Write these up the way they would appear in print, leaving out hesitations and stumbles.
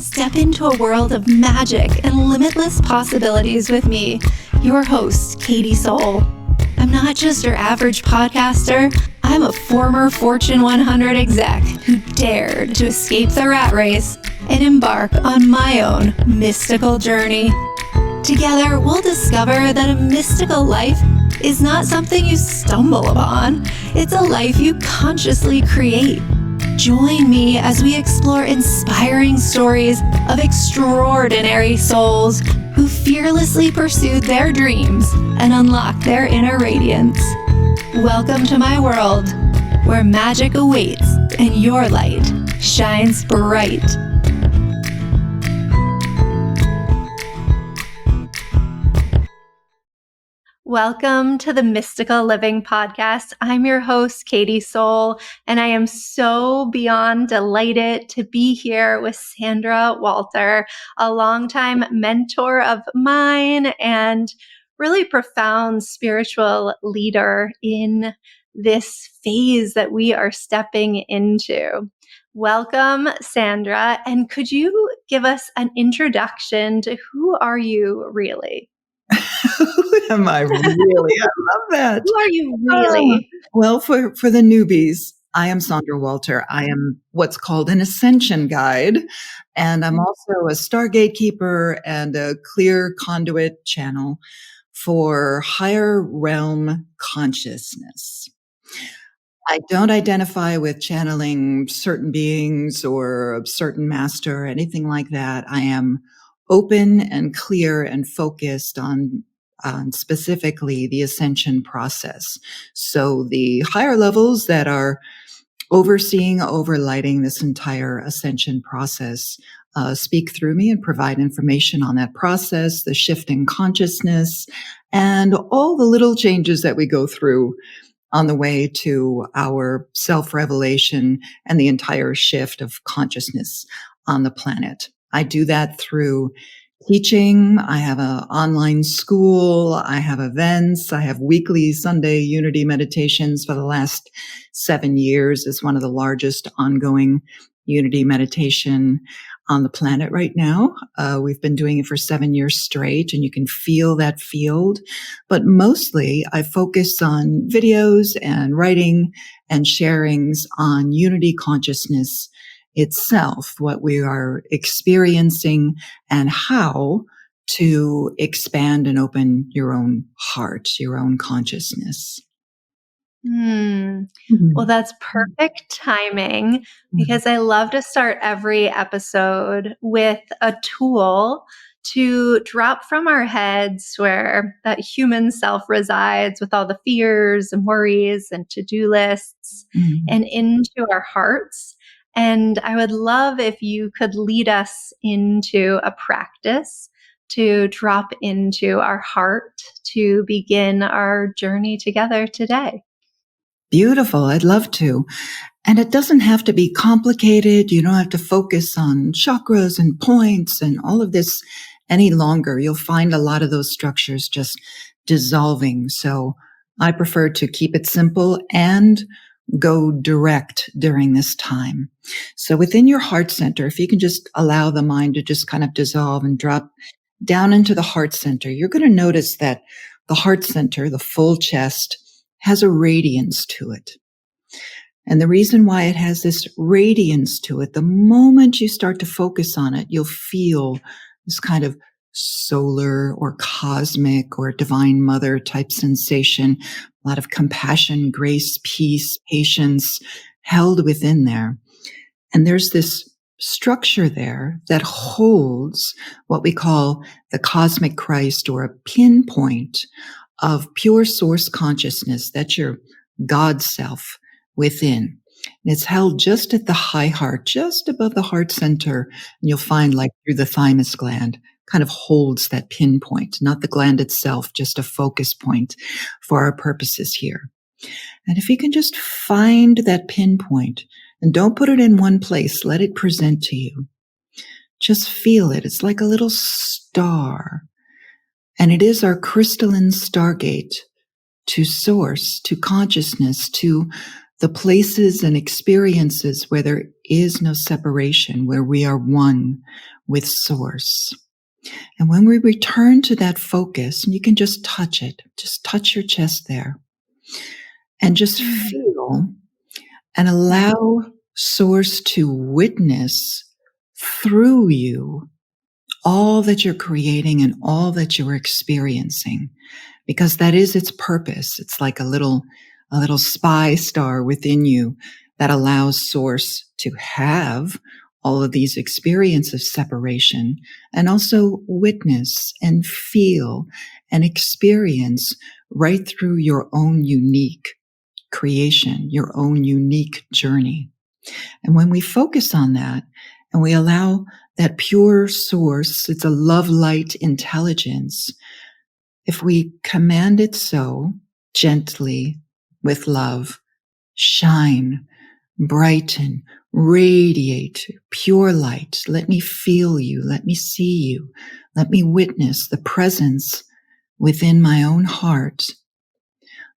Step into a world of magic and limitless possibilities with me, your host, Soule. I'm not just your average podcaster. I'm a former Fortune 100 exec who dared to escape the rat race and embark on my own mystical journey. Together, we'll discover that a mystical life is not something you stumble upon. It's a life you consciously create. Join me as we explore inspiring stories of extraordinary souls who fearlessly pursued their dreams and unlocked their inner radiance. Welcome to my world, where magic awaits and your light shines bright. Welcome to the Mystical Living Podcast. I'm your host, Soule, and I am so beyond delighted to be here with Sandra Walter, a longtime mentor of mine and really profound spiritual leader in this phase that we are stepping into. Welcome, Sandra, and could you give us an introduction to who are you really? Who am I really? I love that. Who are you really? Well, for the newbies, I am Sandra Walter. I am what's called an Ascension Guide, and I'm also a Star Gatekeeper and a clear conduit channel for higher realm consciousness. I don't identify with channeling certain beings or a certain master or anything like that. I am open and clear and focused on specifically the ascension process. So the higher levels that are overseeing, overlighting this entire ascension process speak through me and provide information on that process, the shift in consciousness, and all the little changes that we go through on the way to our self-revelation and the entire shift of consciousness on the planet. I do that through teaching. I have an online school. I have events. I have weekly Sunday Unity meditations for the last 7 years. It's one of the largest ongoing Unity meditation on the planet right now. We've been doing it for 7 years straight, and you can feel that field. But mostly I focus on videos and writing and sharings on Unity consciousness itself, what we are experiencing and how to expand and open your own heart, your own consciousness. Well, that's perfect timing because I love to start every episode with a tool to drop from our heads where that human self resides with all the fears and worries and to-do lists and into our hearts. And I would love if you could lead us into a practice to drop into our heart to begin our journey together today. Beautiful. I'd love to. And it doesn't have to be complicated. You don't have to focus on chakras and points and all of this any longer. You'll find a lot of those structures just dissolving. So I prefer to keep it simple and go direct during this time. So within your heart center, if you can just allow the mind to just kind of dissolve and drop down into the heart center, you're going to notice that the heart center, the full chest, has a radiance to it. And the reason why it has this radiance to it, the moment you start to focus on it, you'll feel this kind of solar or cosmic or divine mother type sensation, a lot of compassion, grace, peace, patience held within there. And there's this structure there that holds what we call the cosmic Christ, or a pinpoint of pure source consciousness. That's your God self within. And it's held just at the high heart, just above the heart center. And you'll find, like through the thymus gland, kind of holds that pinpoint, not the gland itself, just a focus point for our purposes here. And if you can just find that pinpoint and don't put it in one place, let it present to you. Just feel it. It's like a little star. And it is our crystalline stargate to source, to consciousness, to the places and experiences where there is no separation, where we are one with Source. And when we return to that focus, and you can just touch it, just touch your chest there, and just feel and allow Source to witness through you all that you're creating and all that you're experiencing, because that is its purpose. It's like a little spy star within you that allows Source to have all of these experiences of separation and also witness and feel and experience right through your own unique creation, your own unique journey. And when we focus on that and we allow that pure Source, it's a love light intelligence, if we command it so gently with love, shine, brighten, radiate, pure light. Let me feel you. Let me see you. Let me witness the presence within my own heart.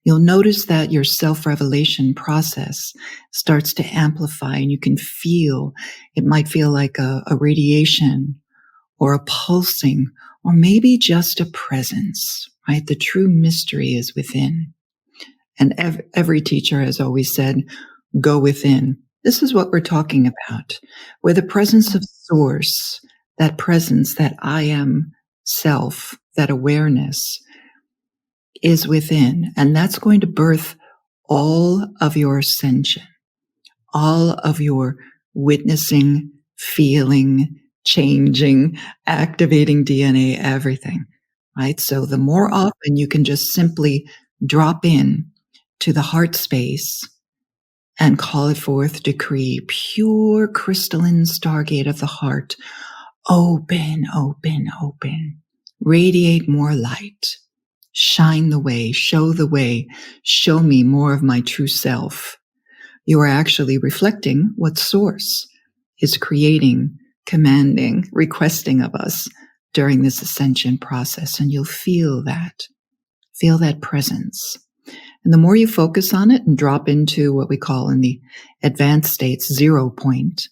You'll notice that your self-revelation process starts to amplify, and you can feel, it might feel like a radiation or a pulsing, or maybe just a presence, right? The true mystery is within. And every teacher has always said, go within. This is what we're talking about, where the presence of Source, that presence, that I am self, that awareness is within. And that's going to birth all of your ascension, all of your witnessing, feeling, changing, activating DNA, everything, right? So the more often you can just simply drop in to the heart space and call it forth, decree, pure crystalline stargate of the heart, open, open, open, radiate more light, shine the way, show me more of my true self. You are actually reflecting what Source is creating, commanding, requesting of us during this ascension process. And you'll feel that presence. And the more you focus on it and drop into what we call in the advanced states 0 point,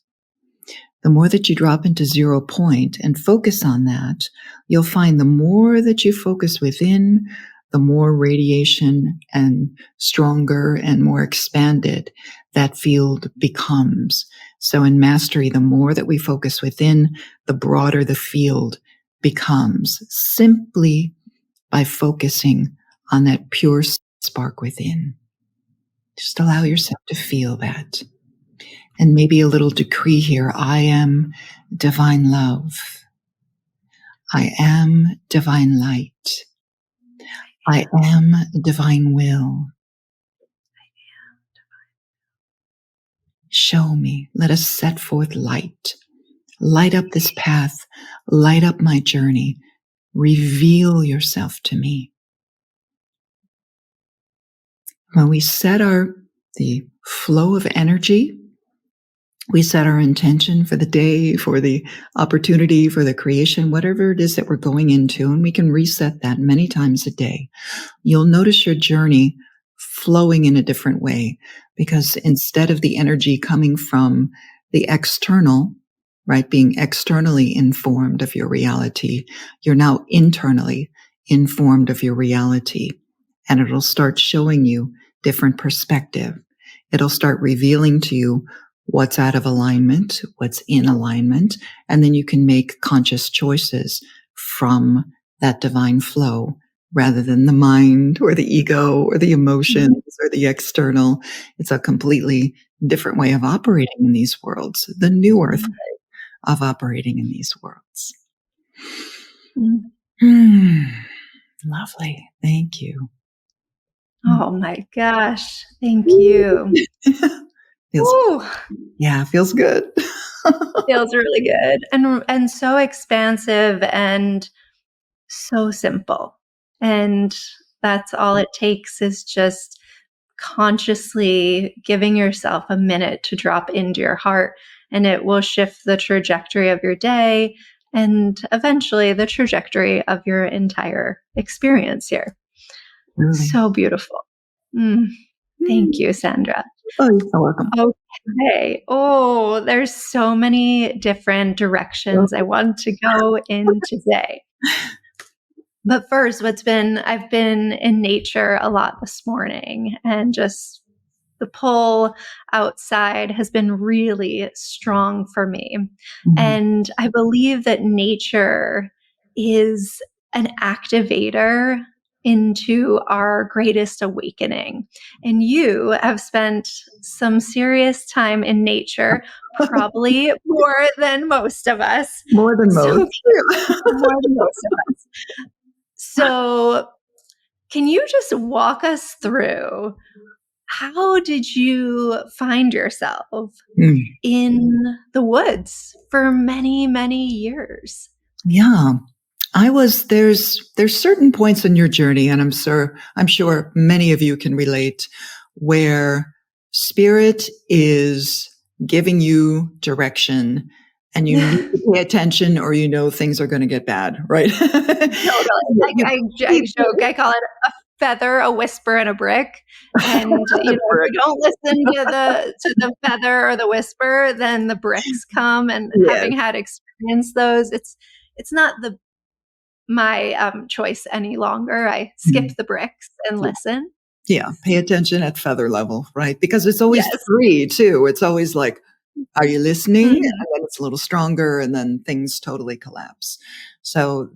the more that you drop into 0 point and focus on that, you'll find the more that you focus within, the more radiation and stronger and more expanded that field becomes. So in mastery, the more that we focus within, the broader the field becomes, simply by focusing on that pure spark within. Just allow yourself to feel that. And maybe a little decree here. I am divine love. I am divine light. I am divine will. Show me. Let us set forth light. Light up this path. Light up my journey. Reveal yourself to me. When we set the flow of energy, we set our intention for the day, for the opportunity, for the creation, whatever it is that we're going into, and we can reset that many times a day. You'll notice your journey flowing in a different way, because instead of the energy coming from the external, right, being externally informed of your reality, you're now internally informed of your reality, and it'll start showing you different perspective. It'll start revealing to you what's out of alignment, what's in alignment, and then you can make conscious choices from that divine flow rather than the mind or the ego or the emotions or the external. It's a completely different way of operating in these worlds, the new earth way of operating in these worlds. Lovely. Thank you. Oh my gosh. Thank you. Feels good. Feels really good. And so expansive and so simple. And that's all it takes, is just consciously giving yourself a minute to drop into your heart, and it will shift the trajectory of your day and eventually the trajectory of your entire experience here. Really? So beautiful. Thank you, Sandra. Oh, you're so welcome. Okay. Oh, there's so many different directions I want to go in today. But first, I've been in nature a lot this morning, and just the pull outside has been really strong for me. And I believe that nature is an activator into our greatest awakening. And you have spent some serious time in nature, probably more than most of us. More than So, most. more than most of us. So, can you just walk us through, how did you find yourself in the woods for many, many years? Yeah. There's certain points in your journey, and I'm sure many of you can relate, where spirit is giving you direction and you need to pay attention, or things are going to get bad, right? Totally. I joke, I call it a feather, a whisper, and a brick. And if you don't listen to the feather or the whisper, then the bricks come. And having had experienced those, it's not my choice any longer. I skip the bricks and listen. Yeah, pay attention at feather level, right? Because it's always free too. It's always like, are you listening? And then it's a little stronger, and then things totally collapse. So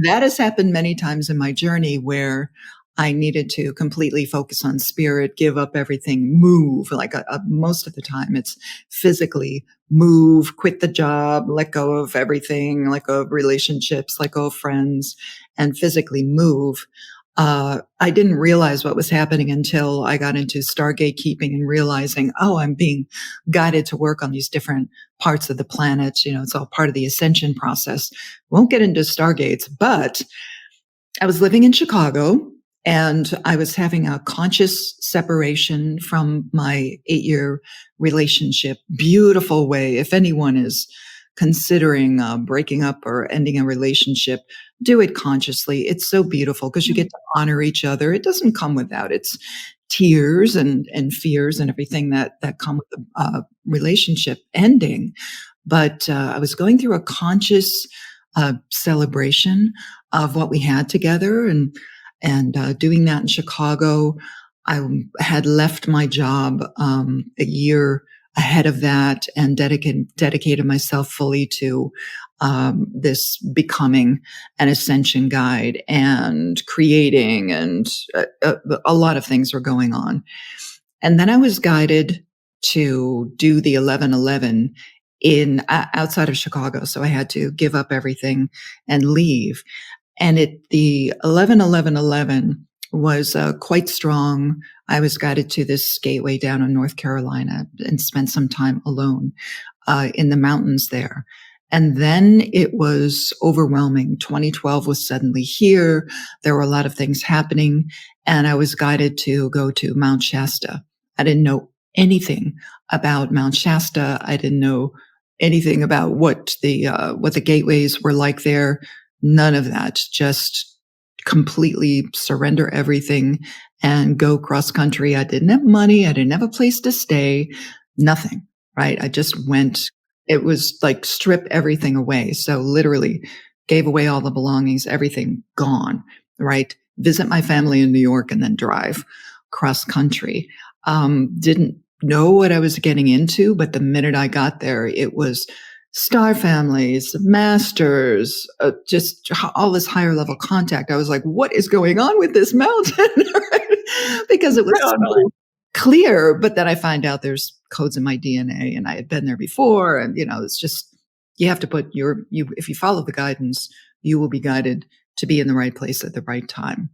that has happened many times in my journey, where I needed to completely focus on spirit, give up everything, move. Like most of the time, it's physically move, quit the job, let go of everything, let go of relationships, let go of friends, and physically move. I didn't realize what was happening until I got into Stargate keeping and realizing, I'm being guided to work on these different parts of the planet. It's all part of the ascension process. Won't get into Stargates, but I was living in Chicago, and I was having a conscious separation from my 8-year relationship. Beautiful way. If anyone is considering breaking up or ending a relationship, do it consciously. It's so beautiful because you get to honor each other. It doesn't come without its tears and fears and everything that come with the relationship ending. But I was going through a conscious celebration of what we had together, and doing that in Chicago. I had left my job a year ahead of that, and dedicated myself fully to this becoming an Ascension Guide and creating, and a lot of things were going on. And then I was guided to do the 11/11 outside of Chicago. So I had to give up everything and leave. And the 11/11/11 was quite strong. I was guided to this gateway down in North Carolina and spent some time alone in the mountains there. And then it was overwhelming. 2012 was suddenly here. There were a lot of things happening, and I was guided to go to Mount Shasta. I didn't know anything about Mount Shasta. I didn't know anything about what the gateways were like there. None of that. Just completely surrender everything and go cross country. I didn't have money. I didn't have a place to stay. Nothing, right? I just went. It was like strip everything away. So literally gave away all the belongings, everything gone, right? Visit my family in New York and then drive cross country. Didn't know what I was getting into, but the minute I got there, it was star families, masters, just all this higher level contact. I was like, what is going on with this mountain? Because it was so clear, but then I find out there's codes in my DNA, and I had been there before. And, it's just, you have to put if you follow the guidance, you will be guided to be in the right place at the right time.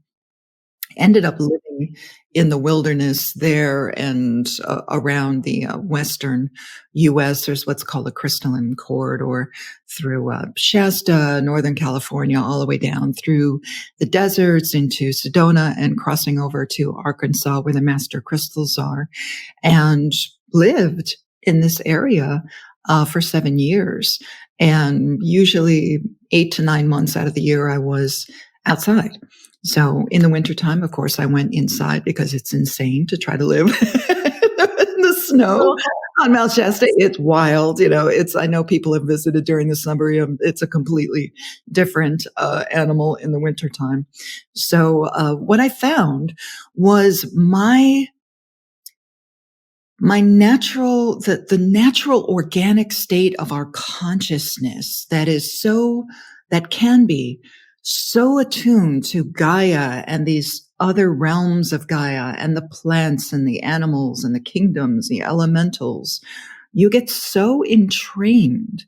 Ended up living in the wilderness there and around the western U.S. There's what's called the Crystalline Court, or through Shasta, Northern California, all the way down through the deserts into Sedona and crossing over to Arkansas, where the master crystals are, and lived in this area for 7 years. And usually 8 to 9 months out of the year, I was outside. So in the wintertime, of course, I went inside because it's insane to try to live in the snow. On Mount Shasta, it's wild. I know people have visited during the summer. It's a completely different animal in the wintertime. So what I found was the natural organic state of our consciousness that can be so attuned to Gaia and these other realms of Gaia and the plants and the animals and the kingdoms, the elementals. You get so entrained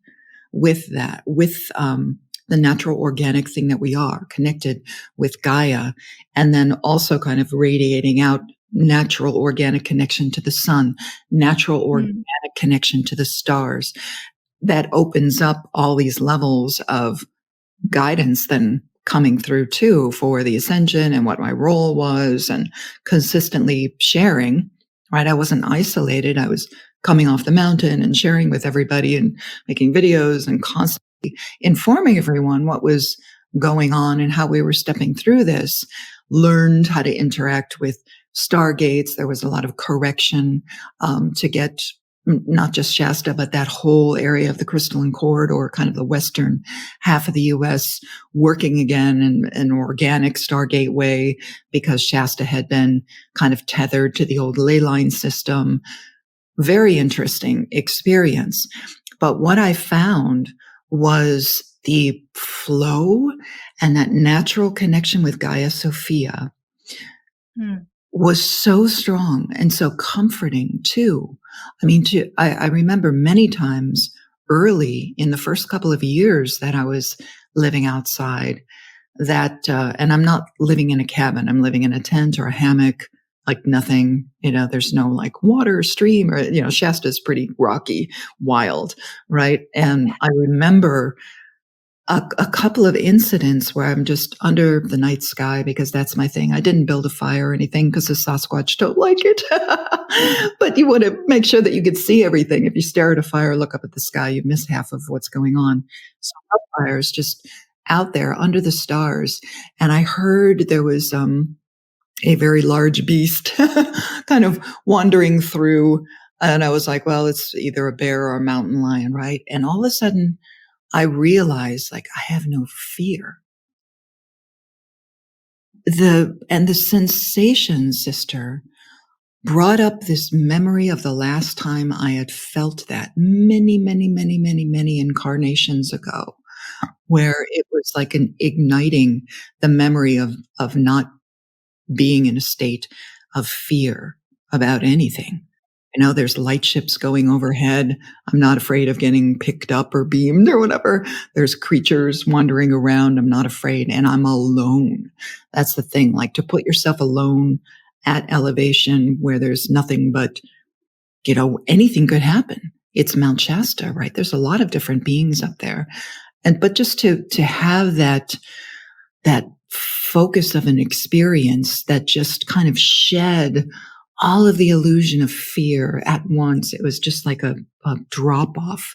with that, with the natural organic thing that we are, connected with Gaia, and then also kind of radiating out natural organic connection to the sun, natural organic connection to the stars. That opens up all these levels of guidance then coming through too for the ascension and what my role was, and consistently sharing, right? I wasn't isolated. I was coming off the mountain and sharing with everybody and making videos and constantly informing everyone what was going on and how we were stepping through this. Learned how to interact with stargates. There was a lot of correction to get not just Shasta, but that whole area of the Crystalline Court, or kind of the western half of the U.S., working again in an organic Stargate way, because Shasta had been kind of tethered to the old ley line system. Very interesting experience. But what I found was the flow and that natural connection with Gaia Sophia was so strong and so comforting too. I mean, I remember many times early in the first couple of years that I was living outside that, and I'm not living in a cabin. I'm living in a tent or a hammock, like nothing, there's no like water stream or, Shasta's pretty rocky, wild, right? And I remember a couple of incidents where I'm just under the night sky, because that's my thing. I didn't build a fire or anything because the Sasquatch don't like it. But you want to make sure that you can see everything. If you stare at a fire, look up at the sky, you miss half of what's going on. So fires just out there under the stars. And I heard there was a very large beast kind of wandering through. And I was like, well, it's either a bear or a mountain lion, right? And all of a sudden, I realized, like, I have no fear. The sensation, sister, brought up this memory of the last time I had felt that many, many, many, many, many incarnations ago, where it was like igniting the memory of not being in a state of fear about anything. There's light ships going overhead. I'm not afraid of getting picked up or beamed or whatever. There's creatures wandering around. I'm not afraid. And I'm alone. That's the thing. Like, to put yourself alone at elevation where there's nothing but, anything could happen. It's Mount Shasta, right? There's a lot of different beings up there. But just to have that focus of an experience that just kind of shed all of the illusion of fear at once. It was just like a drop off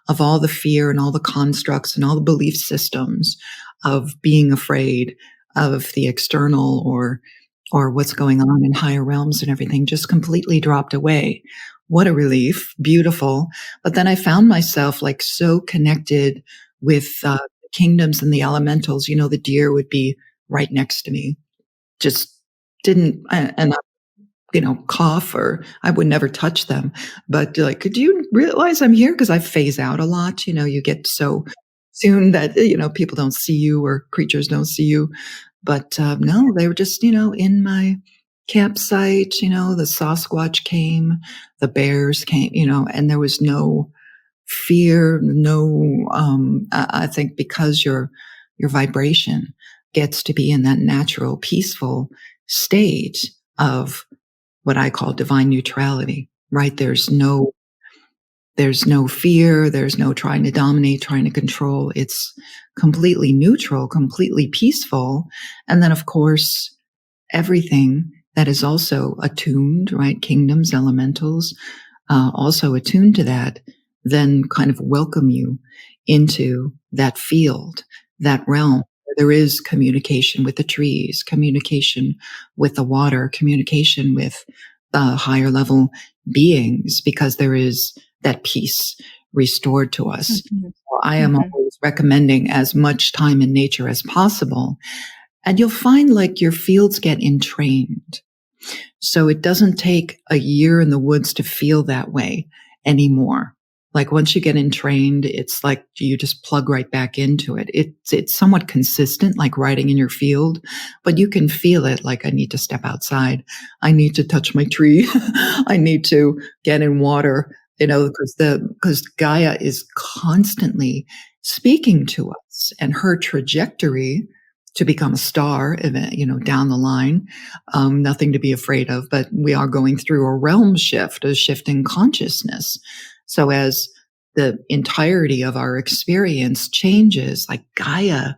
of all the fear and all the constructs and all the belief systems of being afraid of the external or what's going on in higher realms, and everything just completely dropped away. What a relief. Beautiful. But then I found myself like so connected with the kingdoms and the elementals. The deer would be right next to me. Just didn't, and cough, or I would never touch them. But like, could you realize I'm here? Because I phase out a lot. You get so soon that, people don't see you or creatures don't see you. But no, they were just, in my campsite, the Sasquatch came, the bears came, and there was no fear, no, I think because your vibration gets to be in that natural, peaceful state of what I call divine neutrality, right? There's no fear. There's no trying to dominate, trying to control. It's completely neutral, completely peaceful. And then, of course, everything that is also attuned, right? Kingdoms, elementals, also attuned to that, then kind of welcome you into that field, that realm. There is communication with the trees, communication with the water, communication with higher level beings, because there is that peace restored to us. Mm-hmm. So I am always recommending as much time in nature as possible. And you'll find like your fields get entrained. So it doesn't take a year in the woods to feel that way anymore. Like once you get entrained, it's like you just plug right back into it. It's somewhat consistent, like riding in your field, but you can feel it. Like, I need to step outside. I need to touch my tree. I need to get in water, because Gaia is constantly speaking to us, and her trajectory to become a star, down the line, nothing to be afraid of, but we are going through a realm shift, a shift in consciousness. So as the entirety of our experience changes, like Gaia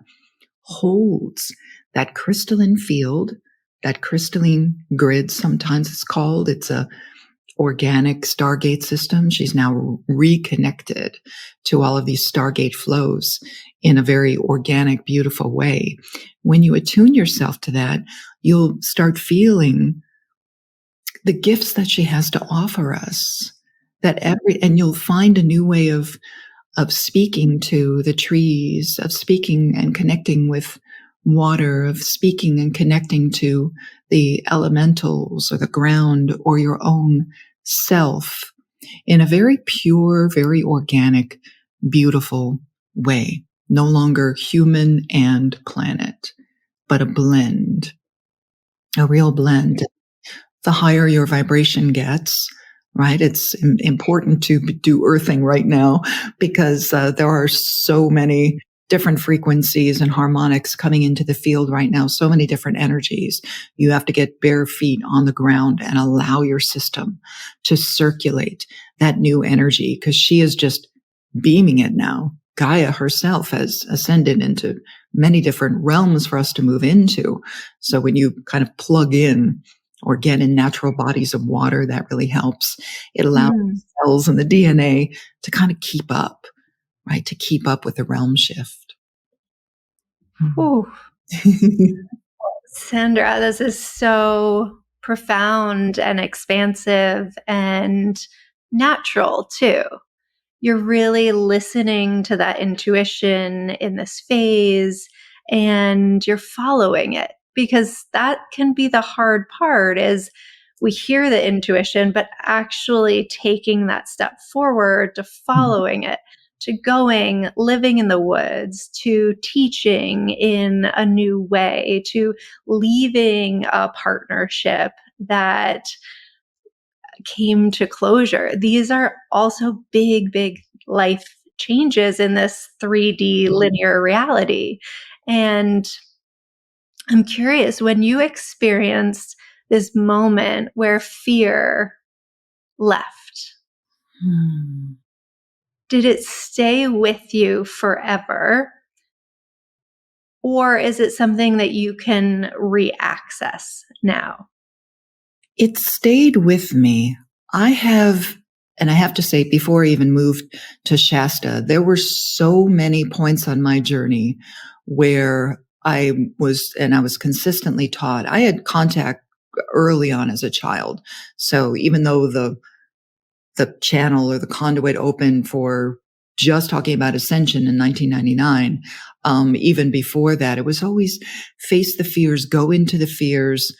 holds that crystalline field, that crystalline grid, sometimes it's called. It's a organic Stargate system. She's now reconnected to all of these Stargate flows in a very organic, beautiful way. When you attune yourself to that, you'll start feeling the gifts that she has to offer us. And you'll find a new way of speaking to the trees, of speaking and connecting with water, of speaking and connecting to the elementals or the ground or your own self in a very pure, very organic, beautiful way. No longer human and planet, but a blend, a real blend. The higher your vibration gets, right? It's important to do earthing right now, because there are so many different frequencies and harmonics coming into the field right now, so many different energies. You have to get bare feet on the ground and allow your system to circulate that new energy, because she is just beaming it now. Gaia herself has ascended into many different realms for us to move into. So when you kind of plug in or get in natural bodies of water, that really helps. It allows the cells and the DNA to kind of keep up, right? To keep up with the realm shift. Ooh. Sandra, this is so profound and expansive and natural too. You're really listening to that intuition in this phase, and you're following it, because that can be the hard part, is we hear the intuition, but actually taking that step forward to following it, to going, living in the woods, to teaching in a new way, to leaving a partnership that came to closure. These are also big, big life changes in this 3D linear reality. And I'm curious, when you experienced this moment where fear left, did it stay with you forever? Or is it something that you can re-access now? It stayed with me. I have to say, before I even moved to Shasta, there were so many points on my journey where I was consistently taught. I had contact early on as a child. So even though the channel or the conduit opened for just talking about Ascension in 1999, even before that, it was always face the fears, go into the fears,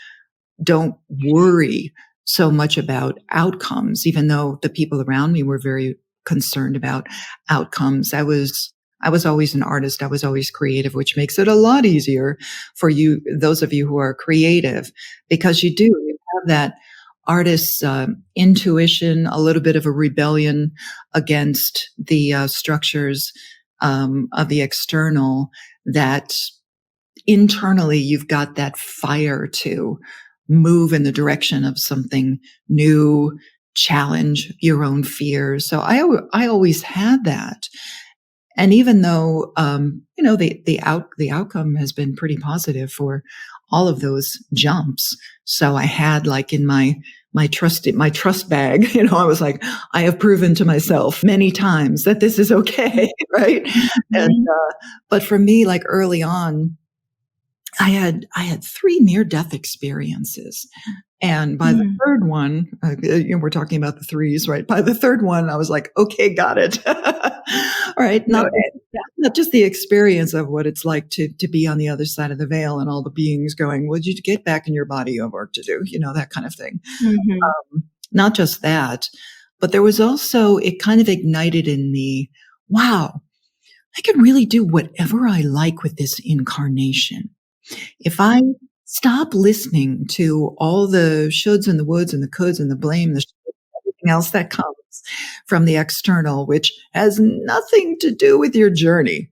don't worry so much about outcomes, even though the people around me were very concerned about outcomes. I was always an artist. I was always creative, which makes it a lot easier for you, those of you who are creative, because you have that artist's intuition, a little bit of a rebellion against the structures of the external, that internally you've got that fire to move in the direction of something new, challenge your own fears. So I always had that. And even though, the outcome has been pretty positive for all of those jumps. So I had, like, in my trust bag, I was like, I have proven to myself many times that this is okay. Right. And, but for me, like early on, I had 3 near-death experiences. And by the third one, we're talking about the threes, right? By the third one, I was like, okay, got it. All right. Not just the experience of what it's like to be on the other side of the veil and all the beings going, well, you get back in your body, you have work to do, that kind of thing. Not just that, but there was also, it kind of ignited in me, wow, I can really do whatever I like with this incarnation. If I stop listening to all the shoulds and the woulds and the coulds and the blame, everything else that comes from the external, which has nothing to do with your journey.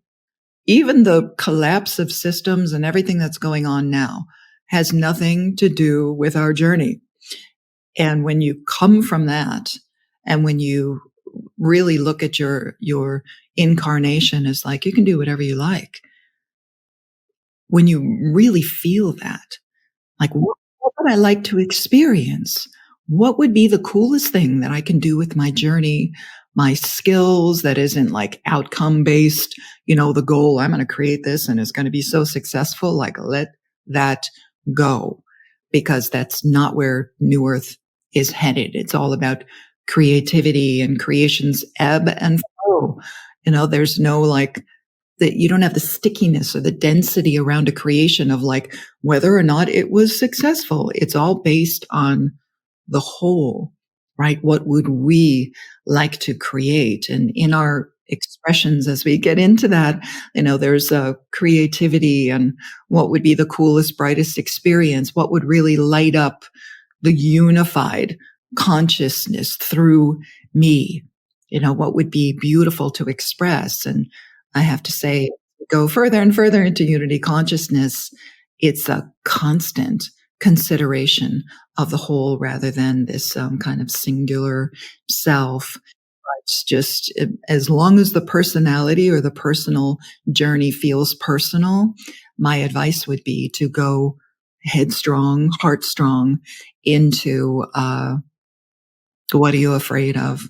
Even the collapse of systems and everything that's going on now has nothing to do with our journey. And when you come from that, and when you really look at your incarnation as like, you can do whatever you like. When you really feel that, like, what would I like to experience? What would be the coolest thing that I can do with my journey, my skills that isn't like outcome based, the goal, I'm going to create this and it's going to be so successful. Like, let that go, because that's not where New Earth is headed. It's all about creativity and creation's ebb and flow. There's no like, that you don't have the stickiness or the density around a creation of like whether or not it was successful. It's all based on the whole, right? What would we like to create? And in our expressions, as we get into that, there's a creativity and what would be the coolest, brightest experience? What would really light up the unified consciousness through me? What would be beautiful to express? And I have to say, go further and further into unity consciousness. It's a constant consideration of the whole rather than this kind of singular self. It's just, as long as the personality or the personal journey feels personal, my advice would be to go headstrong, heart strong into what are you afraid of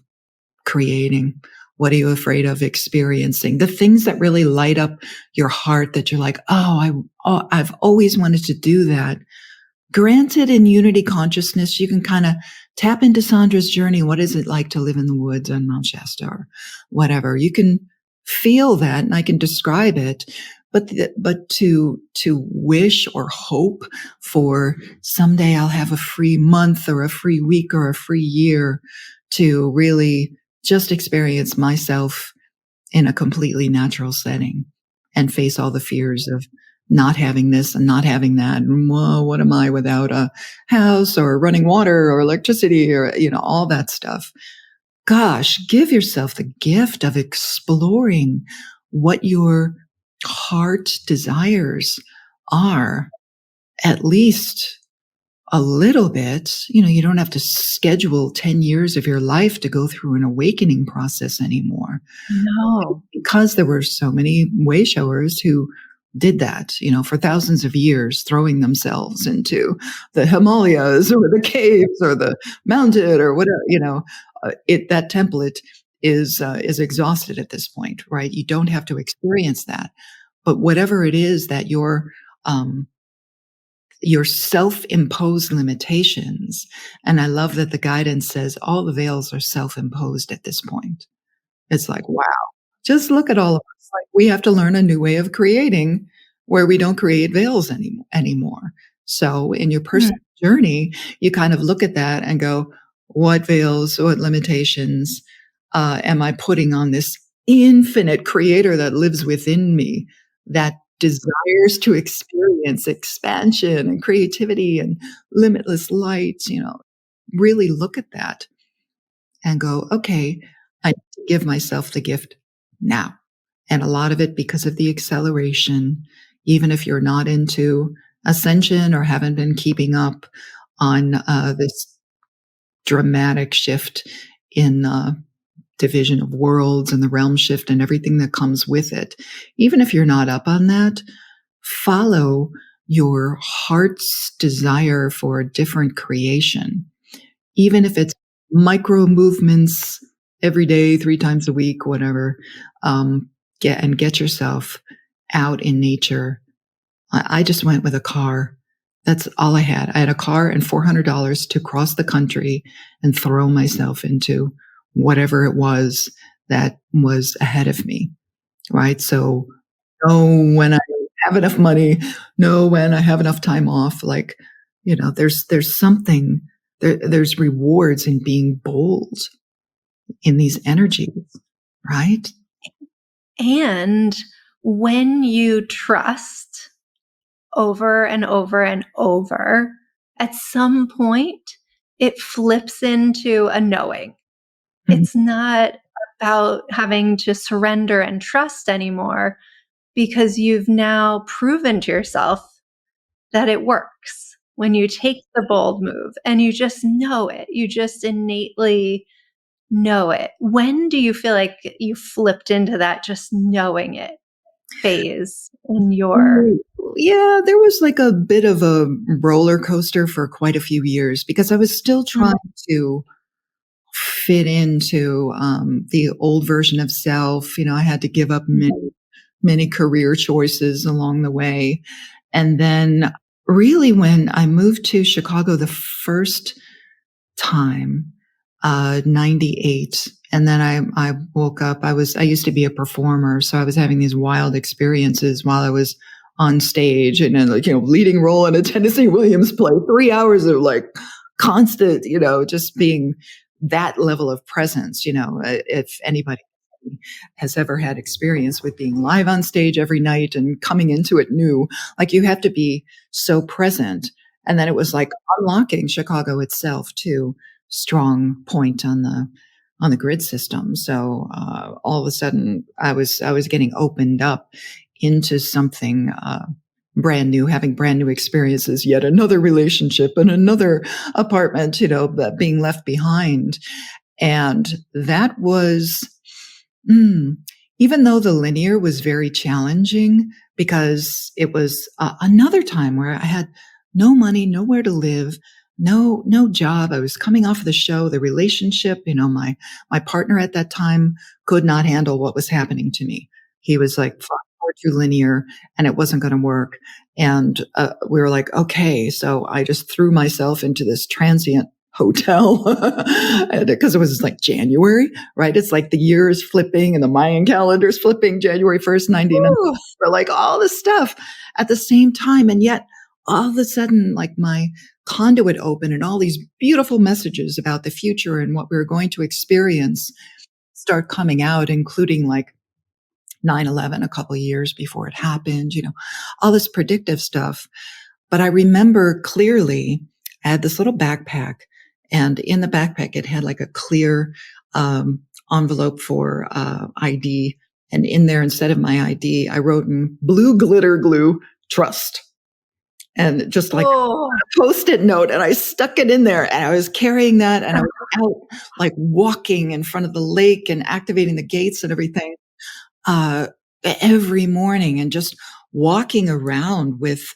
creating? What are you afraid of experiencing? The things that really light up your heart that you're like, I've always wanted to do that. Granted, in unity consciousness, you can kind of tap into Sandra's journey. What is it like to live in the woods on Mount Shasta or whatever? You can feel that and I can describe it. But to wish or hope for someday I'll have a free month or a free week or a free year to really just experience myself in a completely natural setting and face all the fears of not having this and not having that. And whoa, what am I without a house or running water or electricity or, all that stuff. Gosh, give yourself the gift of exploring what your heart desires are, at least a little bit. You don't have to schedule 10 years of your life to go through an awakening process anymore. No. Because there were so many way showers who did that, for thousands of years, throwing themselves into the Himalayas or the caves or the mountain or whatever, that template is exhausted at this point, right? You don't have to experience that. But whatever it is that your self-imposed limitations, and I love that the guidance says all the veils are self-imposed at this point. It's like, wow, just look at all of us. Like, we have to learn a new way of creating where we don't create veils anymore. So in your personal journey, you kind of look at that and go, what veils, what limitations am I putting on this infinite creator that lives within me, that desires to experience expansion and creativity and limitless light? Really look at that and go, okay, I need to give myself the gift now. And a lot of it because of the acceleration, even if you're not into ascension or haven't been keeping up on this dramatic shift in division of worlds and the realm shift and everything that comes with it. Even if you're not up on that, follow your heart's desire for a different creation. Even if it's micro movements every day, 3 times a week, whatever, get yourself out in nature I just went with a car. That's all I had. I had a car and $400 to cross the country and throw myself into whatever it was that was ahead of me. Right. So know when I have enough money, know when I have enough time off. Like, there's something, there's rewards in being bold in these energies. Right. And when you trust over and over and over, at some point, it flips into a knowing. Mhm. It's not about having to surrender and trust anymore, because you've now proven to yourself that it works when you take the bold move and you just know it. You just innately know it. When do you feel like you flipped into that just knowing it phase in your... Yeah, there was like a bit of a roller coaster for quite a few years because I was still trying to fit into the old version of self. I had to give up many career choices along the way. And then really when I moved to Chicago the first time, 98, and then I woke up, I used to be a performer. So I was having these wild experiences while I was on stage and then leading role in a Tennessee Williams play, 3 hours of like constant, just being that level of presence. If anybody has ever had experience with being live on stage every night and coming into it new, like you have to be so present. And then it was like unlocking Chicago itself too, strong point on the grid system. So all of a sudden I was getting opened up into something brand new, having brand new experiences, yet another relationship and another apartment, being left behind. And that was, even though the linear was very challenging because it was another time where I had no money, nowhere to live, no job. I was coming off of the show, the relationship, my partner at that time could not handle what was happening to me. He was like far too linear and it wasn't going to work. And we were like, okay. So I just threw myself into this transient hotel because it was like January, right? It's like the year is flipping and the Mayan calendar is flipping, January 1st, 99. For like all this stuff at the same time. And yet all of a sudden, like my conduit opened and all these beautiful messages about the future and what we were going to experience start coming out, including like 9/11 a couple of years before it happened, all this predictive stuff. But I remember clearly I had this little backpack, and in the backpack, it had like a clear envelope for ID. And in there, instead of my ID, I wrote in blue glitter glue, trust. And just like a Post-it note, and I stuck it in there, and I was carrying that, and I was out like walking in front of the lake and activating the gates and everything every morning, and just walking around with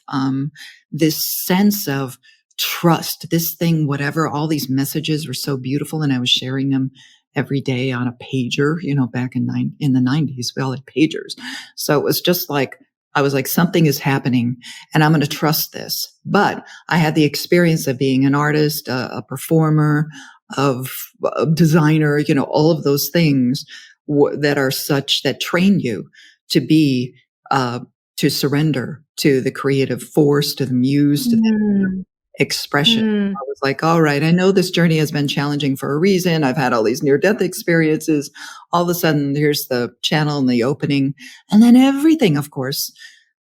this sense of trust. This thing, whatever, all these messages were so beautiful, and I was sharing them every day on a pager. Back in the 90s, we all had pagers, so it was just like I was like, something is happening and I'm going to trust this. But I had the experience of being an artist, a performer, of a designer, all of those things that are such that train you to be, to surrender to the creative force, to the muse, to the expression. I was like, all right, I know this journey has been challenging for a reason. I've had all these near-death experiences. All of a sudden, here's the channel and the opening. And then everything, of course,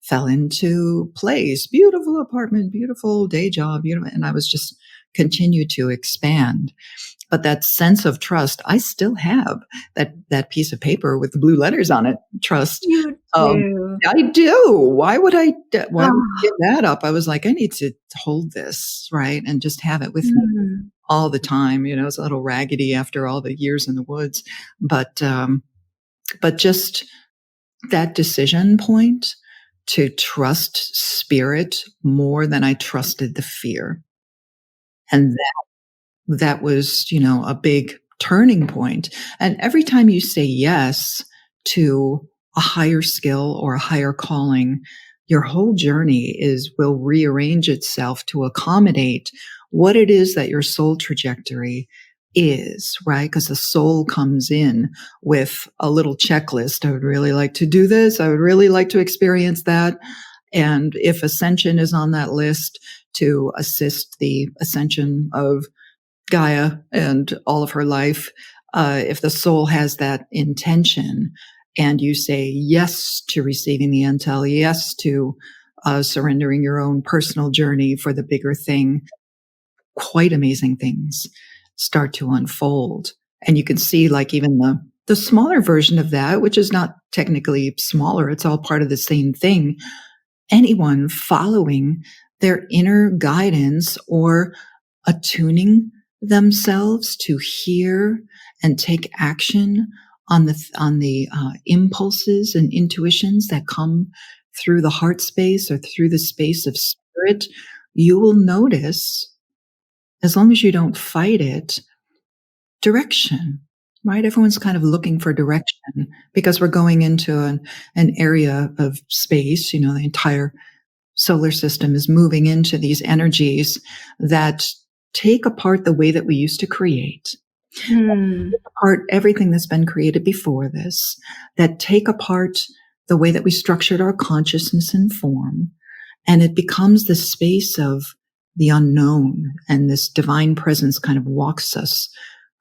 fell into place. Beautiful apartment, beautiful day job, and I was just continued to expand. But that sense of trust, I still have that piece of paper with the blue letters on it. Trust. You do. I do. Why would I give that up? I was like, I need to hold this, right? And just have it with me all the time. It's a little raggedy after all the years in the woods, but just that decision point to trust spirit more than I trusted the fear. And that was, a big turning point. And every time you say yes to a higher skill or a higher calling, your whole journey will rearrange itself to accommodate what it is that your soul trajectory is, right? Because the soul comes in with a little checklist. I would really like to do this. I would really like to experience that. And if ascension is on that list, to assist the ascension of Gaia and all of her life, if the soul has that intention and you say yes to receiving the intel, yes to surrendering your own personal journey for the bigger thing, quite amazing things start to unfold. And you can see like even the smaller version of that, which is not technically smaller, it's all part of the same thing. Anyone following their inner guidance or attuning themselves to hear and take action on the impulses and intuitions that come through the heart space or through the space of spirit, you will notice, as long as you don't fight it, direction, right? Everyone's kind of looking for direction because we're going into an area of space, the entire solar system is moving into these energies that take apart the way that we used to create, take apart everything that's been created before this, that take apart the way that we structured our consciousness and form. And it becomes the space of the unknown, and this divine presence kind of walks us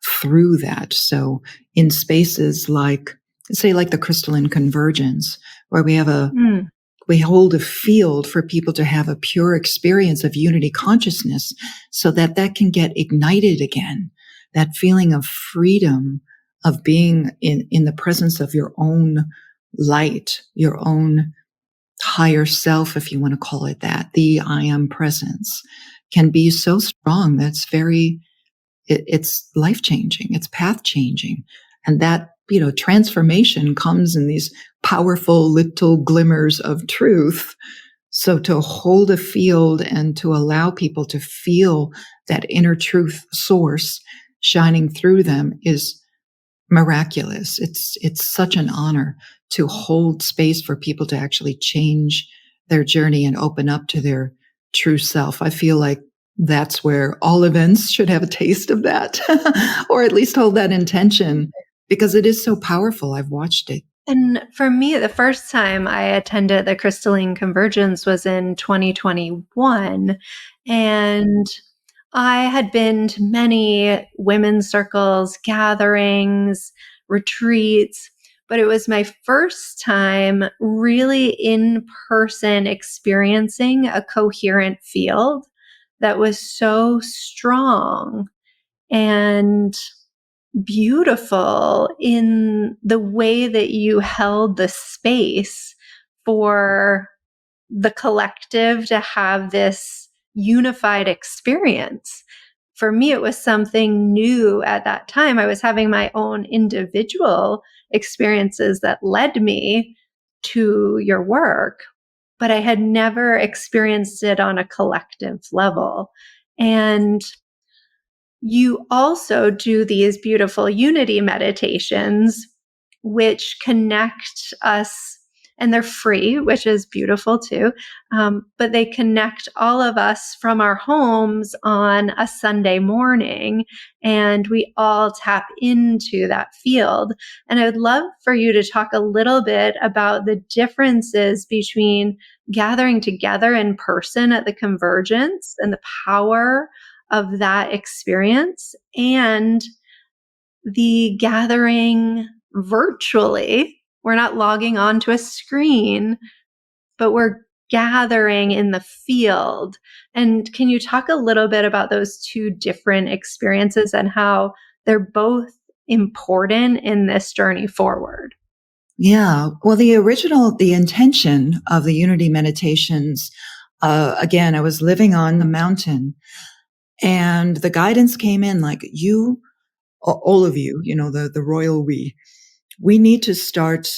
through that. So in spaces like, say, like the Crystalline Convergence, where we have we hold a field for people to have a pure experience of unity consciousness so that can get ignited again. That feeling of freedom, of being in the presence of your own light, your own higher self, if you want to call it that, the I am presence, can be so strong that's it's life-changing, it's path-changing. And that, transformation comes in these powerful little glimmers of truth. So to hold a field and to allow people to feel that inner truth source shining through them is miraculous. It's such an honor to hold space for people to actually change their journey and open up to their true self. I feel like that's where all events should have a taste of that, or at least hold that intention, because it is so powerful. I've watched it. And for me, the first time I attended the Crystalline Convergence was in 2021. And I had been to many women's circles, gatherings, retreats, but it was my first time really in person experiencing a coherent field that was so strong and beautiful in the way that you held the space for the collective to have this unified experience. For me, it was something new at that time. I was having my own individual experiences that led me to your work, but I had never experienced it on a collective level. And you also do these beautiful unity meditations, which connect us, and they're free, which is beautiful too. But they connect all of us from our homes on a Sunday morning, and we all tap into that field. And I would love for you to talk a little bit about the differences between gathering together in person at the convergence and the power of that experience, and the gathering virtually. We're not logging onto a screen, but we're gathering in the field. And can you talk a little bit about those two different experiences and how they're both important in this journey forward? Yeah. Well, the intention of the unity meditations, again, I was living on the mountain, and the guidance came in like, you, all of you, the royal we need to start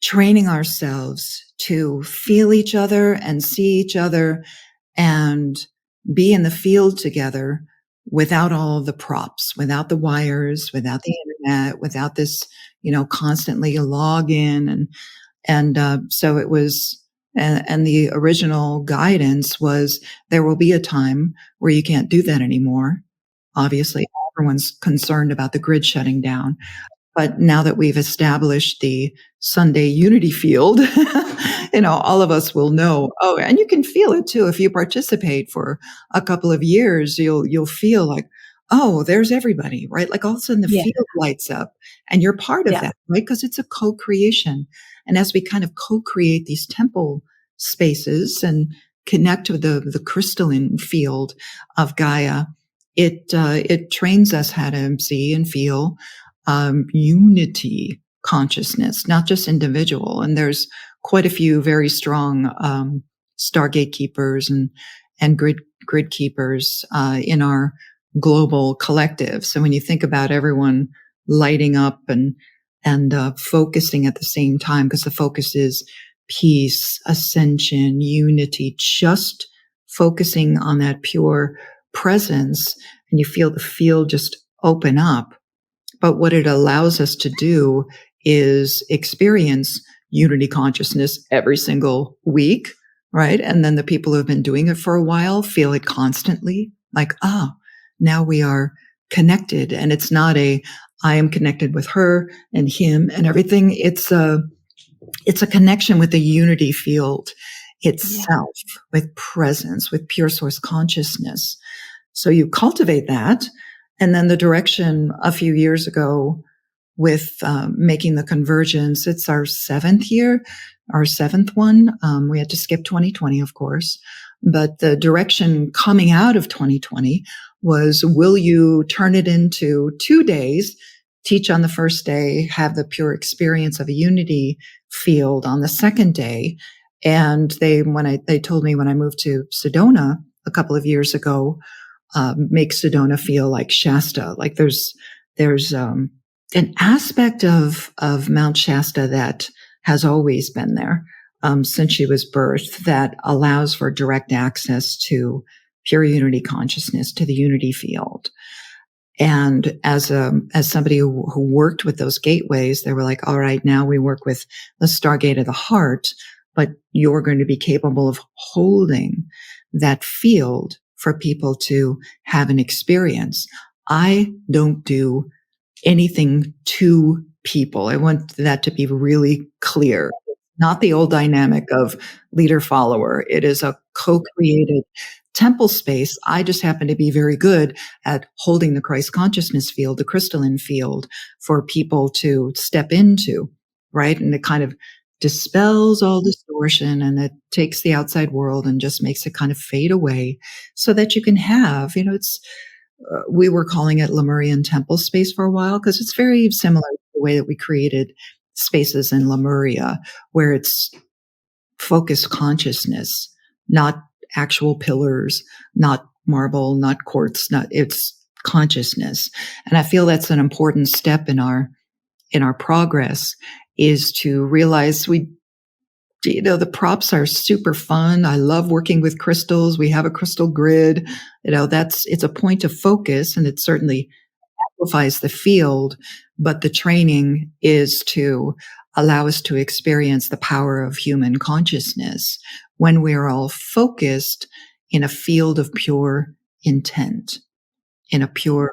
training ourselves to feel each other and see each other and be in the field together without all of the props, without the wires, without the internet, without this, constantly log in. And so it was And the original guidance was there will be a time where you can't do that anymore. Obviously, everyone's concerned about the grid shutting down. But now that we've established the Sunday unity field, all of us will know. Oh, and you can feel it too. If you participate for a couple of years, you'll feel like, oh, there's everybody, right? Like all of a sudden the field lights up and you're part of that, right? Because it's a co-creation. And as we kind of co-create these temple spaces and connect with the crystalline field of Gaia, it trains us how to see and feel unity consciousness, not just individual. And there's quite a few very strong Stargate keepers and grid keepers in our global collective. So when you think about everyone lighting up and focusing at the same time, because the focus is peace, ascension, unity, just focusing on that pure presence, and you feel the field just open up. But what it allows us to do is experience unity consciousness every single week, right? And then the people who have been doing it for a while feel it constantly, like, now we are connected. And it's not I am connected with her and him and everything. It's a connection with the unity field itself, with presence, with pure source consciousness. So you cultivate that. And then the direction a few years ago with making the convergence, it's our seventh one. We had to skip 2020, of course. But the direction coming out of 2020 was, will you turn it into 2 days, teach on the first day, have the pure experience of a unity field on the second day? And they told me when I moved to Sedona a couple of years ago, make Sedona feel like Shasta. Like there's an aspect of Mount Shasta that has always been there since she was birthed, that allows for direct access to pure unity consciousness, to the unity field. And as somebody who worked with those gateways, they were like, all right, now we work with the Stargate of the heart, but you're going to be capable of holding that field for people to have an experience. I don't do anything to people. I want that to be really clear. Not the old dynamic of leader follower. It is a co-created temple space. I just happen to be very good at holding the Christ consciousness field, the crystalline field, for people to step into, right? And it kind of dispels all distortion, and it takes the outside world and just makes it kind of fade away so that you can have, we were calling it Lemurian temple space for a while because it's very similar to the way that we created spaces in Lemuria, where it's focused consciousness, not actual pillars, not marble, not quartz, it's consciousness. And I feel that's an important step in our progress, is to realize the props are super fun. I love working with crystals. We have a crystal grid. It's a point of focus, and it certainly amplifies the field. But the training is to allow us to experience the power of human consciousness when we're all focused in a field of pure intent, in a pure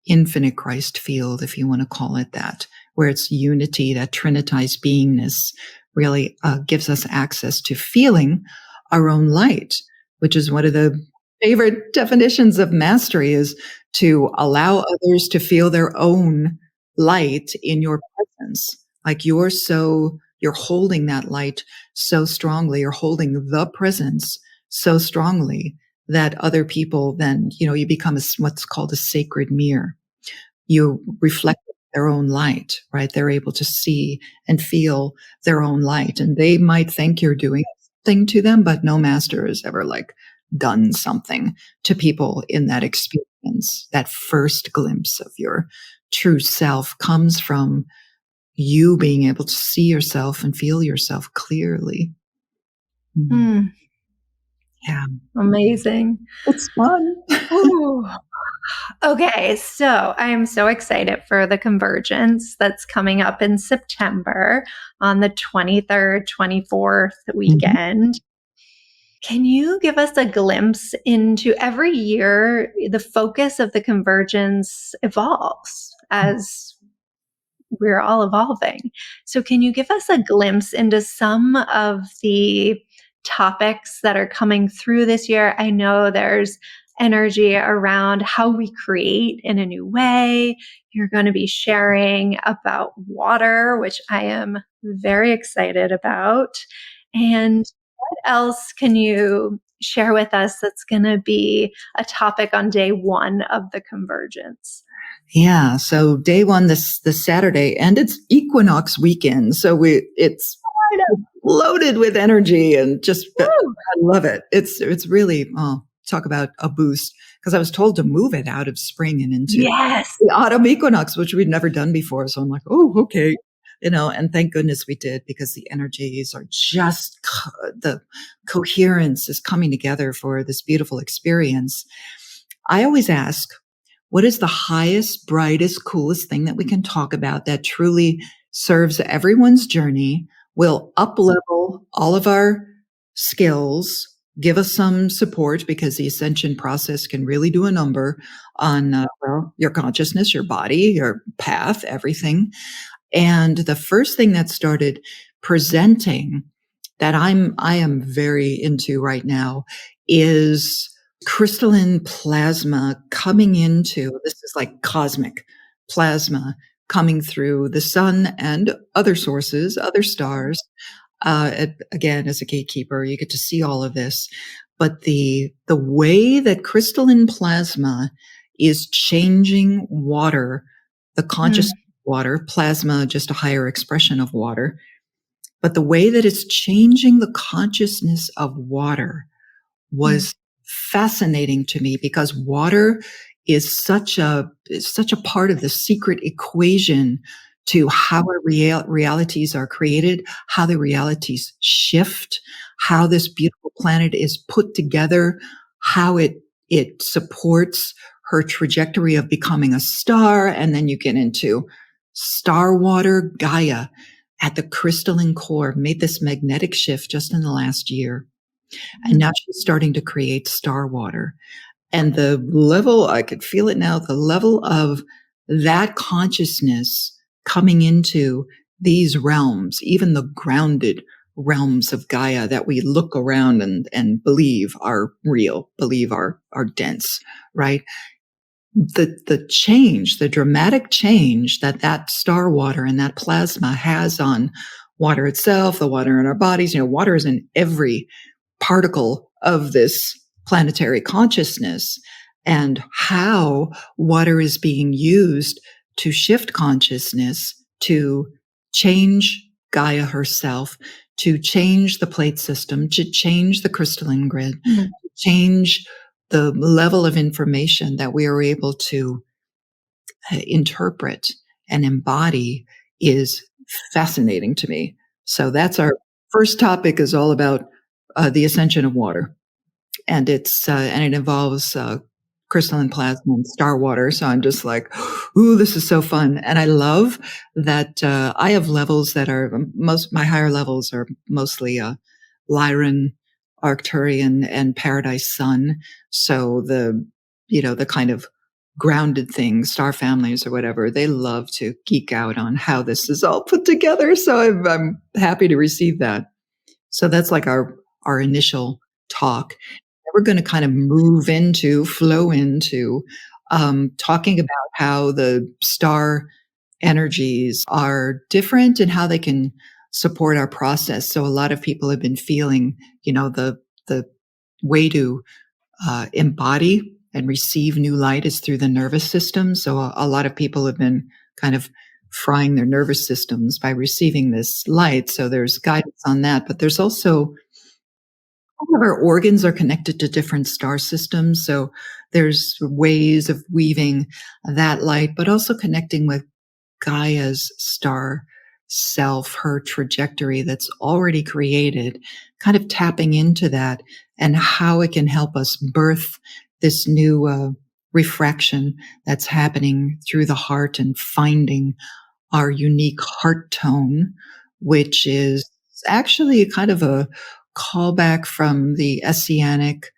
infinite Christ field, if you want to call it that, where it's unity, that trinitized beingness really gives us access to feeling our own light, which is one of the favorite definitions of mastery, is to allow others to feel their own light in your presence. Like you're holding that light so strongly, you're holding the presence so strongly that other people then, you become what's called a sacred mirror. You reflect their own light, right? They're able to see and feel their own light, and they might think you're doing something to them, but no master has ever done something to people in that experience. That first glimpse of your true self comes from you being able to see yourself and feel yourself clearly. Yeah. Amazing. It's fun. Okay, so I am so excited for the convergence that's coming up in September on the 23rd, 24th weekend. Can you give us a glimpse into every year the focus of the convergence evolves as we're all evolving? So, can you give us a glimpse into some of the topics that are coming through this year? I know there's energy around how we create in a new way. You're going to be sharing about water, which I am very excited about. And what else can you share with us that's going to be a topic on day one of the convergence? Yeah. So day one, this Saturday, and it's equinox weekend. So it's loaded with energy and just, I love it. It's really, talk about a boost, because I was told to move it out of spring and into the autumn equinox, which we'd never done before. So I'm like, oh, okay. And thank goodness we did, because the energies are just, the coherence is coming together for this beautiful experience. I always ask, what is the highest, brightest, coolest thing that we can talk about that truly serves everyone's journey, will up-level all of our skills, give us some support, because the ascension process can really do a number on, your consciousness, your body, your path, everything. And the first thing that started presenting that I am very into right now is crystalline plasma coming into, this is like cosmic plasma coming through the sun and other sources, other stars. Again, as a gatekeeper, you get to see all of this. But the way that crystalline plasma is changing water, the conscious water, plasma, just a higher expression of water, but the way that it's changing the consciousness of water was fascinating to me, because water is such a part of the secret equation to how our realities are created, how the realities shift, how this beautiful planet is put together, how it supports her trajectory of becoming a star. And then you get into star water. Gaia at the Crystalline Core made this magnetic shift just in the last year. And now she's starting to create star water. And the level, I could feel it now, the level of that consciousness coming into these realms, even the grounded realms of Gaia that we look around and believe are real, believe are dense, right? The change, the dramatic change that star water and that plasma has on water itself, the water in our bodies, water is in every particle of this planetary consciousness, and how water is being used to shift consciousness, to change Gaia herself, to change the plate system, to change the crystalline grid, to change the level of information that we are able to interpret and embody, is fascinating to me. So that's our first topic, is all about the ascension of water, and it involves crystalline plasma and star water. So I'm just like, ooh, this is so fun. And I love that I have levels that are my higher levels are mostly Lyran, Arcturian, and Paradise Sun. So the kind of grounded things, star families or whatever, they love to geek out on how this is all put together. So I'm happy to receive that. So that's like our initial talk. We're going to kind of flow into talking about how the star energies are different and how they can support our process. So a lot of people have been feeling, the way to embody and receive new light is through the nervous system. So a lot of people have been kind of frying their nervous systems by receiving this light. So there's guidance on that, but there's also all of our organs are connected to different star systems. So there's ways of weaving that light, but also connecting with Gaia's star self, her trajectory that's already created, kind of tapping into that and how it can help us birth this new refraction that's happening through the heart and finding our unique heart tone, which is actually kind of a callback from the Oceanic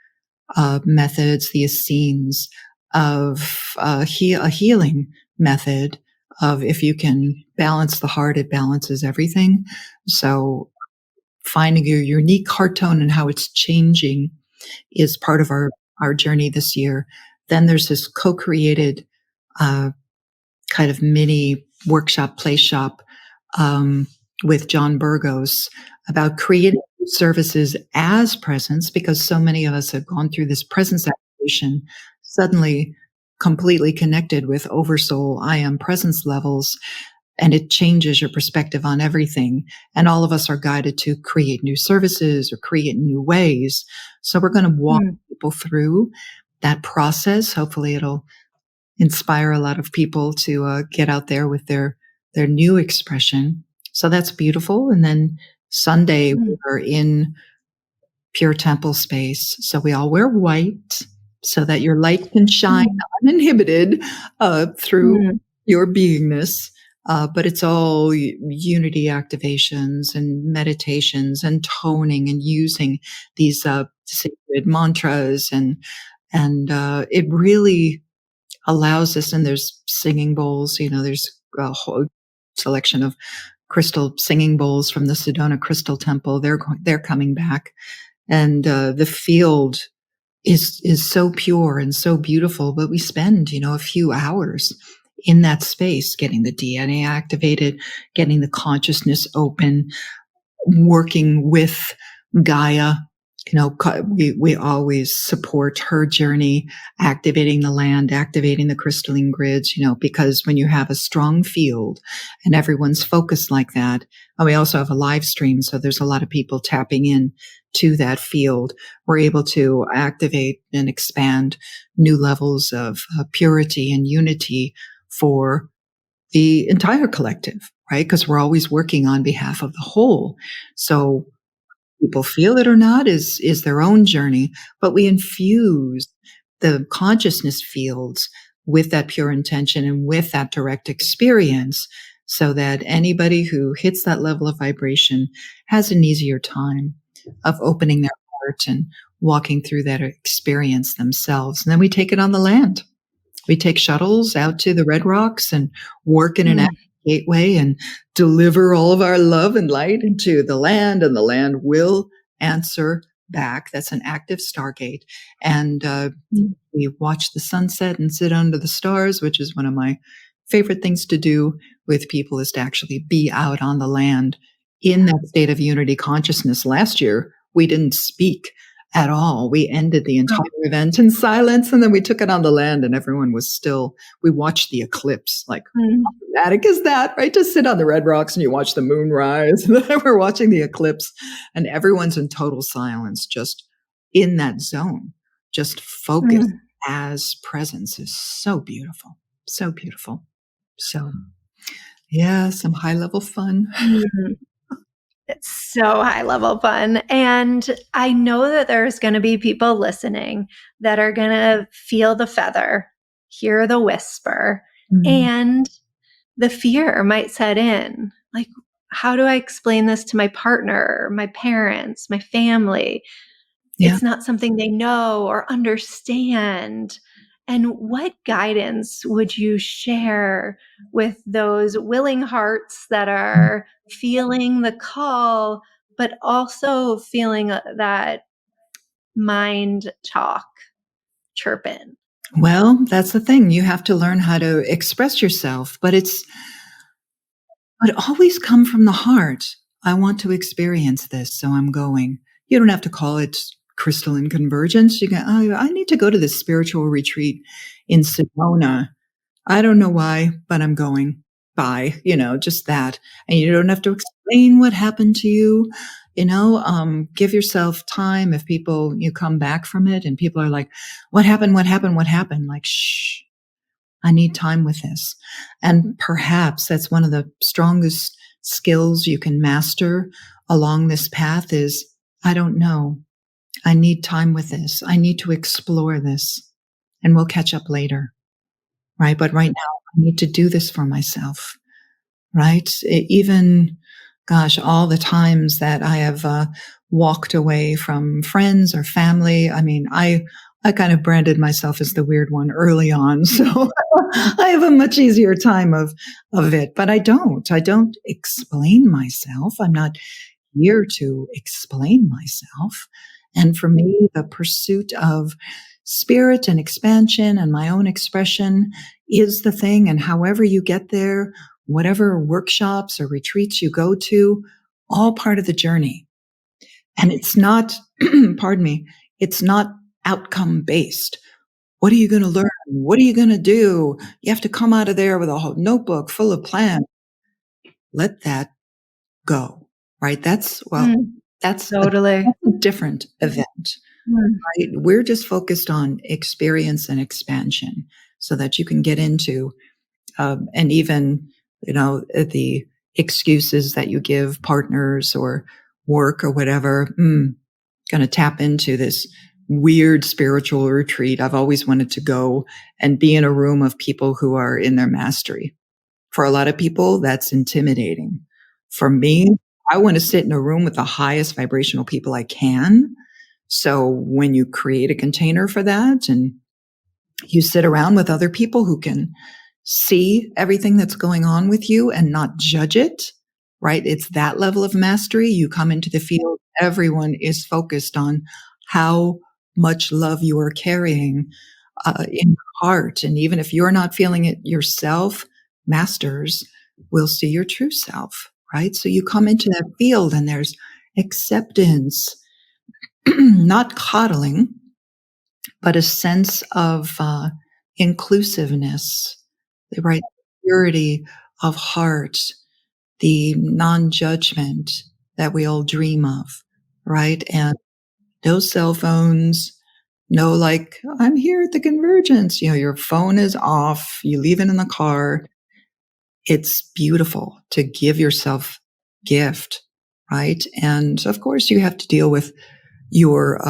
methods, the Essenes of a healing method of if you can balance the heart, it balances everything. So finding your unique heart tone and how it's changing is part of our journey this year. Then there's this co-created kind of mini workshop, play shop with John Burgos about creating services as presence, because so many of us have gone through this presence activation, suddenly completely connected with oversoul, I am presence levels, and it changes your perspective on everything. And all of us are guided to create new services or create new ways. So we're going to walk people through that process. Hopefully it'll inspire a lot of people to get out there with their new expression. So that's beautiful. And then Sunday, we're in pure temple space. So we all wear white so that your light can shine uninhibited through your beingness. But it's all unity activations and meditations and toning and using these sacred mantras. And it really allows us, and there's singing bowls, there's a whole selection of crystal singing bowls from the Sedona Crystal Temple. They're coming back. And the field is so pure and so beautiful, but we spend, a few hours in that space, getting the DNA activated, getting the consciousness open, working with Gaia. We always support her journey, activating the land, activating the crystalline grids, because when you have a strong field and everyone's focused like that, and we also have a live stream, so there's a lot of people tapping in to that field, we're able to activate and expand new levels of purity and unity for the entire collective, right? Because we're always working on behalf of the whole. So people feel it or not is their own journey, but we infuse the consciousness fields with that pure intention and with that direct experience so that anybody who hits that level of vibration has an easier time of opening their heart and walking through that experience themselves. And then we take it on the land. We take shuttles out to the Red Rocks and work in an gateway and deliver all of our love and light into the land, and the land will answer back. That's an active stargate. And we watch the sunset and sit under the stars, which is one of my favorite things to do with people, is to actually be out on the land in that state of unity consciousness. Last year, we didn't speak at all. We ended the entire event in silence, and then we took it on the land, and everyone was still. We watched the eclipse. Like, how dramatic is that, right? Just sit on the Red Rocks and you watch the moon rise, and then we're watching the eclipse, and everyone's in total silence, just in that zone, just focused as presence. Is so beautiful, so beautiful. So, yeah, some high level fun. It's so high level fun. And I know that there's going to be people listening that are going to feel the feather, hear the whisper, and the fear might set in. Like, how do I explain this to my partner, my parents, my family? Yeah. It's not something they know or understand. And what guidance would you share with those willing hearts that are feeling the call, but also feeling that mind talk chirping? Well, that's the thing. You have to learn how to express yourself, but always come from the heart. I want to experience this, so I'm going. You don't have to call it Crystalline Convergence. You go, I need to go to this spiritual retreat in Sedona. I don't know why, but I'm going. Bye. Just that. And you don't have to explain what happened to you. Give yourself time. If you come back from it and people are like, what happened? What happened? What happened? Like, shh, I need time with this. And perhaps that's one of the strongest skills you can master along this path is, I don't know. I need time with this. I need to explore this. and we'll catch up later. Right. But right now I need to do this for myself. Right. Even, gosh, all the times that I have walked away from friends or family. I mean, I kind of branded myself as the weird one early on. So I have a much easier time of it, but I don't explain myself. I'm not here to explain myself. And for me, the pursuit of spirit and expansion and my own expression is the thing. And however you get there, whatever workshops or retreats you go to, all part of the journey. And it's not, pardon me, it's not outcome based. What are you going to learn? What are you going to do? You have to come out of there with a whole notebook full of plans. Let that go, right? That's totally a different event, right? We're just focused on experience and expansion so that you can get into, and even, the excuses that you give partners or work or whatever, going to tap into this weird spiritual retreat. I've always wanted to go and be in a room of people who are in their mastery. For a lot of people, that's intimidating. For me, I want to sit in a room with the highest vibrational people I can. So when you create a container for that and you sit around with other people who can see everything that's going on with you and not judge it, right? It's that level of mastery. You come into the field, everyone is focused on how much love you are carrying in your heart. And even if you're not feeling it yourself, masters will see your true self, right? So you come into that field and there's acceptance, not coddling, but a sense of inclusiveness, the right purity of heart, the non-judgment that we all dream of, right? And no cell phones, no like, I'm here at the convergence. Your phone is off. You leave it in the car. It's beautiful to give yourself gift, right? And of course, you have to deal with your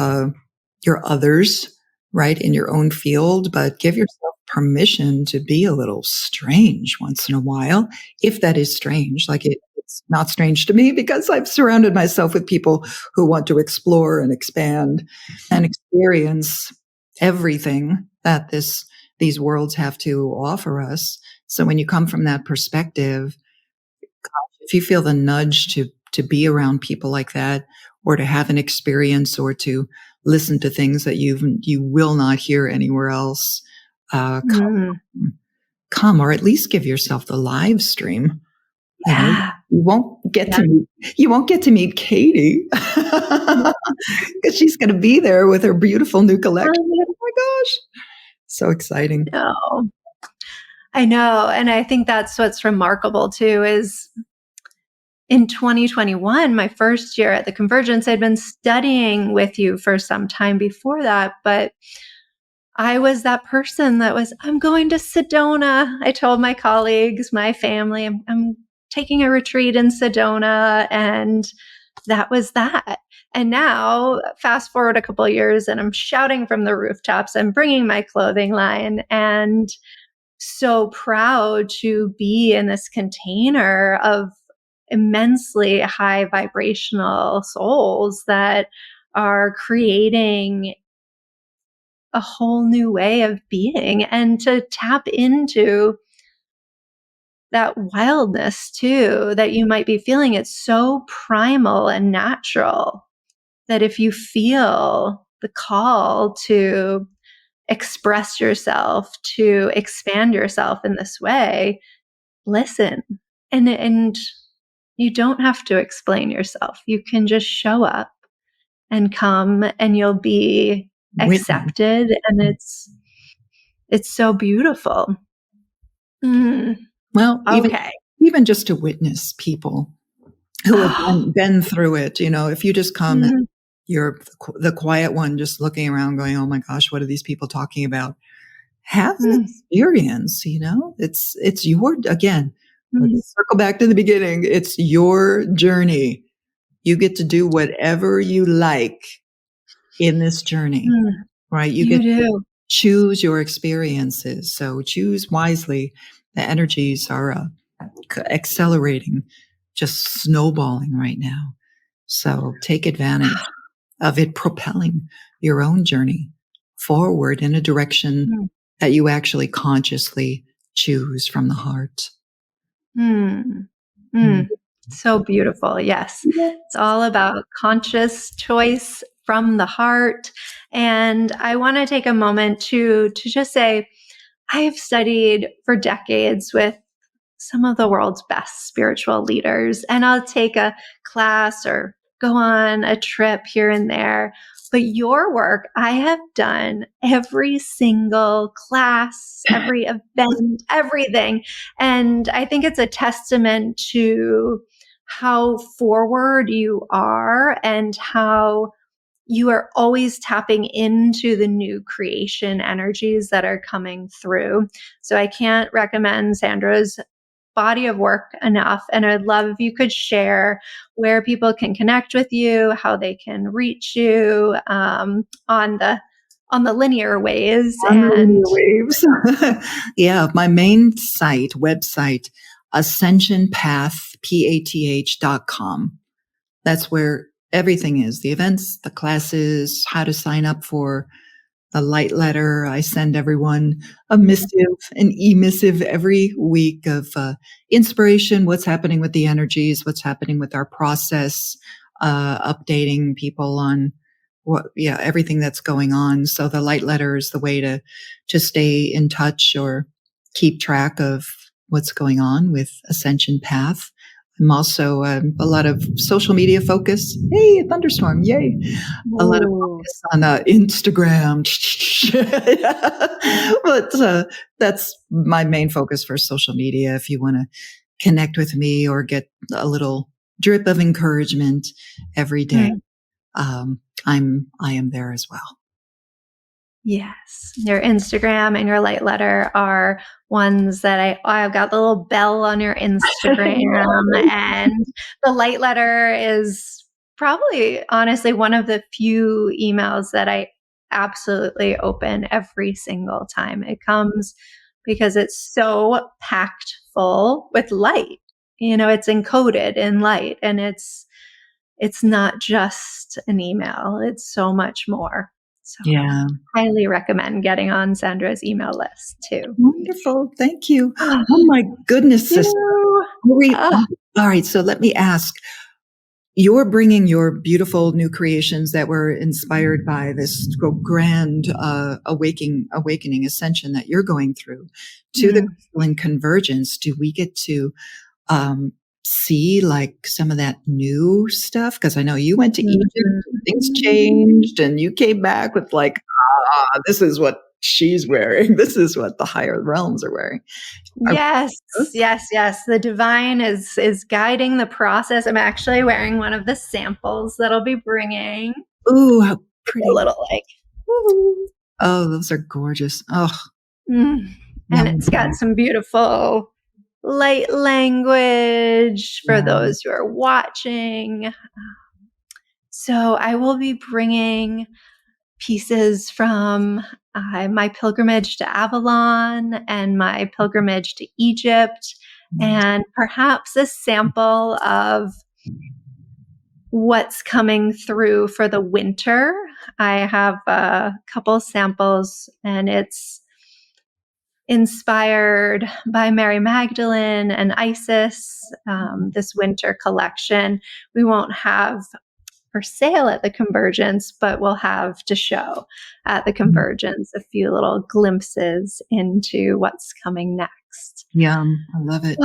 others, right, in your own field, but give yourself permission to be a little strange once in a while, if that is strange. Like it's not strange to me because I've surrounded myself with people who want to explore and expand and experience everything that these worlds have to offer us. So when you come from that perspective, if you feel the nudge to be around people like that, or to have an experience, or to listen to things that you will not hear anywhere else, come, or at least give yourself the live stream. Yeah. You won't get to meet Katie because she's going to be there with her beautiful new collection. Oh my gosh. So exciting. No. I know. And I think that's what's remarkable too, is in 2021, my first year at the Convergence, I'd been studying with you for some time before that, but I was that person that was, I'm going to Sedona. I told my colleagues, my family, I'm taking a retreat in Sedona, and that was that. And now, fast forward a couple of years, and I'm shouting from the rooftops. I'm bringing my clothing line, and so proud to be in this container of immensely high vibrational souls that are creating a whole new way of being, and to tap into that wildness too that you might be feeling. It's so primal and natural that if you feel the call to express yourself, to expand yourself in this way, listen. And you don't have to explain yourself. You can just show up and come, and you'll be accepted. And it's so beautiful. Well, even just to witness people who have been through it, if you just come and you're the quiet one, just looking around going, oh my gosh, what are these people talking about? Have an experience, it's your, again, let's circle back to the beginning. It's your journey. You get to do whatever you like in this journey, right? You get to choose your experiences. So choose wisely. The energies are accelerating, just snowballing right now. So take advantage of it propelling your own journey forward in a direction that you actually consciously choose from the heart. So beautiful. Yes. It's all about conscious choice from the heart. And I want to take a moment to just say, I have studied for decades with some of the world's best spiritual leaders, and I'll take a class or go on a trip here and there. But your work, I have done every single class, every event, everything. And I think it's a testament to how forward you are and how you are always tapping into the new creation energies that are coming through. So I can't recommend Sandra's body of work enough. And I'd love if you could share where people can connect with you, how they can reach you on the linear ways. Waves. Yeah, my main website, ascensionpath.com. That's where everything is. The events, the classes, how to sign up for the light letter. I send everyone a missive, an e-missive every week of inspiration, what's happening with the energies, what's happening with our process, updating people on everything that's going on. So the light letter is the way to stay in touch or keep track of what's going on with Ascension Path. I'm also a lot of social media focus. Hey, a thunderstorm. Yay. A lot of focus on Instagram. But that's my main focus for social media. If you want to connect with me or get a little drip of encouragement every day, I am there as well. Yes. Your Instagram and your light letter are ones that I've got the little bell on your Instagram. And the light letter is probably, honestly, one of the few emails that I absolutely open every single time it comes, because it's so packed full with light. It's encoded in light, and it's not just an email. It's so much more. So yeah, highly recommend getting on Sandra's email list too. Wonderful. Thank you. Oh my goodness, sister. All right. So let me ask, you're bringing your beautiful new creations that were inspired by this grand awakening ascension that you're going through to the Crystalline Convergence. Do we get to see like some of that new stuff? Because I know you went to Egypt, and things changed, and you came back with like, this is what she's wearing. This is what the higher realms are wearing. Yes. The divine is guiding the process. I'm actually wearing one of the samples that I'll be bringing. Ooh, how pretty! A little like. Woo. Oh, those are gorgeous. Oh, and it's got some beautiful light language for those who are watching. So I will be bringing pieces from my pilgrimage to Avalon and my pilgrimage to Egypt, and perhaps a sample of what's coming through for the winter. I have a couple samples, and it's inspired by Mary Magdalene and Isis, this winter collection. We won't have for sale at the Convergence, but we'll have to show at the Convergence a few little glimpses into what's coming next. Yum. I love it.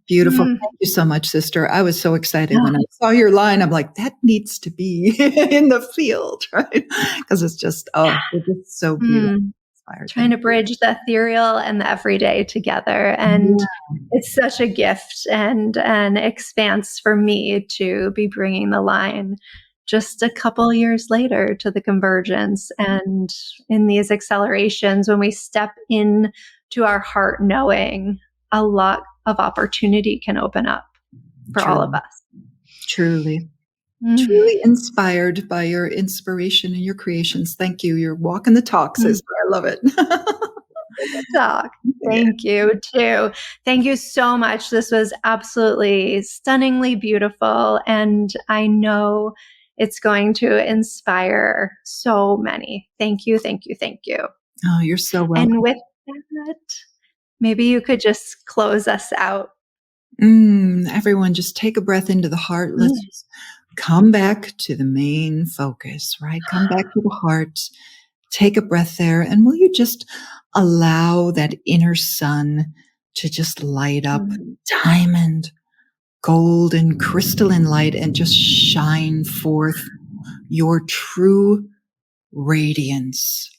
Beautiful. Thank you so much, sister. I was so excited when I saw your line. I'm like, that needs to be in the field, right? Because it's just so beautiful. Trying to bridge the ethereal and the everyday together. And it's such a gift and an expanse for me to be bringing the line just a couple years later to the Convergence. And in these accelerations, when we step in to our heart knowing, a lot of opportunity can open up for all of us. Truly. truly inspired by your inspiration and your creations. Thank you. You're walking the talk, sister. I love it. Talk. Thank you too. Thank you so much. This was absolutely stunningly beautiful. And I know it's going to inspire so many. Thank you. Thank you. Thank you. Oh, you're so welcome. And with that, maybe you could just close us out. Everyone just take a breath into the heart. Let's just come back to the main focus, right? Come back to the heart. Take a breath there. And will you just allow that inner sun to just light up diamond, golden, crystalline light and just shine forth your true radiance,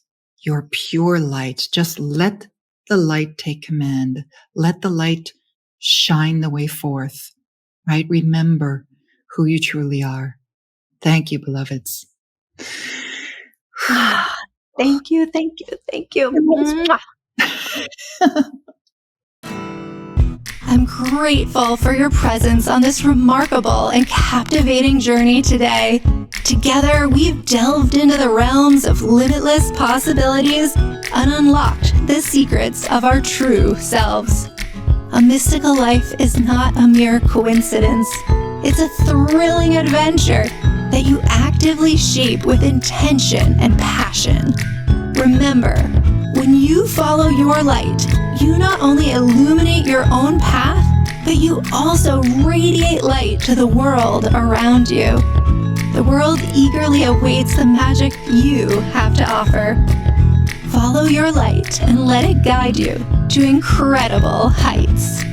your pure light. Just let the light take command. Let the light shine the way forth, right? Remember who you truly are. Thank you, beloveds. Thank you. Thank you. Thank you. I'm grateful for your presence on this remarkable and captivating journey today. Together, we've delved into the realms of limitless possibilities and unlocked the secrets of our true selves. A mystical life is not a mere coincidence. It's a thrilling adventure that you actively shape with intention and passion. Remember, when you follow your light, you not only illuminate your own path, but you also radiate light to the world around you. The world eagerly awaits the magic you have to offer. Follow your light and let it guide you to incredible heights.